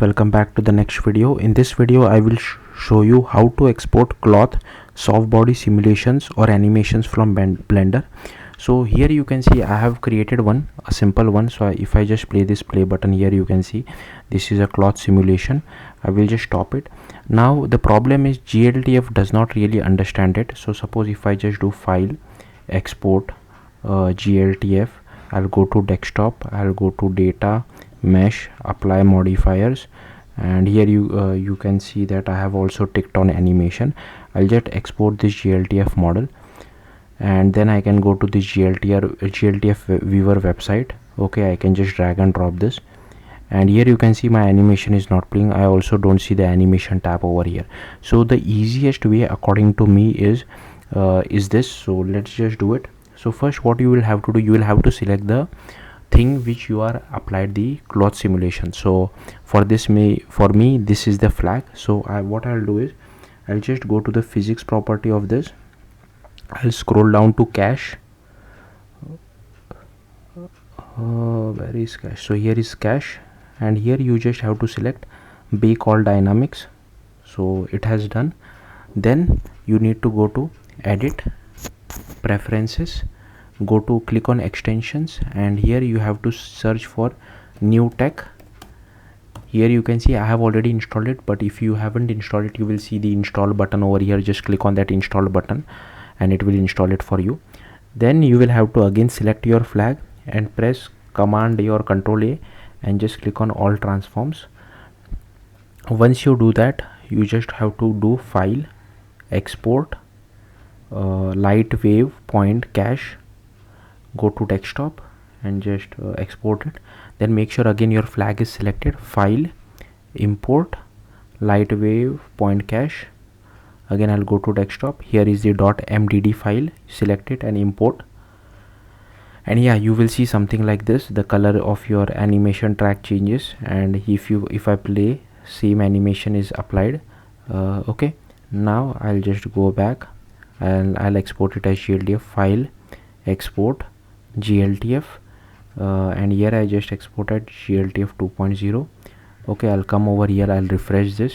Welcome back to the next video. In this video I will show you how to export cloth soft body simulations or animations from Blender. So here you can see I have created a simple one. So if I just play this play button here, you can see this is a cloth simulation. I will just stop it. Now the problem is GLTF does not really understand it. So suppose if I just do file, export, GLTF, I'll go to desktop, I'll go to data, mesh, apply modifiers, and here you can see that I have also ticked on animation. I'll just export this GLTF model, and then I can go to this GLTF viewer website. Okay, I can just drag and drop this, and here you can see my animation is not playing. I also don't see the animation tab over here. So the easiest way according to me is this. So let's just do it. So first what you will have to do, you will have to select the thing which you are applied the cloth simulation. So for me this is the flag. So what I'll do is I'll just go to the physics property of this. I'll scroll down to cache. Where is cache? So here is cache, and here you just have to select bake all dynamics. So it has done. Then you need to go to edit, preferences, go to click on extensions, and here you have to search for new tech. Here you can see I have already installed it, but if you haven't installed it, you will see the install button over here. Just click on that install button and it will install it for you. Then you will have to again select your flag and press command or control A and just click on all transforms. Once you do that, you just have to do file, export, light wave point cache, go to desktop and just export it. Then make sure again your flag is selected, file, import, light wave point cache. Again I'll go to desktop. Here is the .mdd file, select it and import. And yeah, you will see something like this. The color of your animation track changes, and if I play, same animation is applied. Okay, now I'll just go back and I'll export it as GLTF, file, export, GLTF, and here I just exported GLTF 2.0. okay, I'll come over here, I'll refresh this,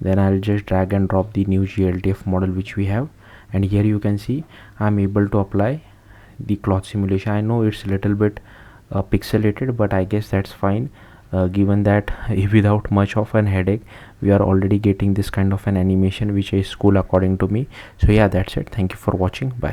then I'll just drag and drop the new GLTF model which we have, and here you can see I'm able to apply the cloth simulation. I know it's a little bit pixelated, but I guess that's fine, given that without much of an headache we are already getting this kind of an animation which is cool according to me. So yeah, that's it. Thank you for watching. Bye.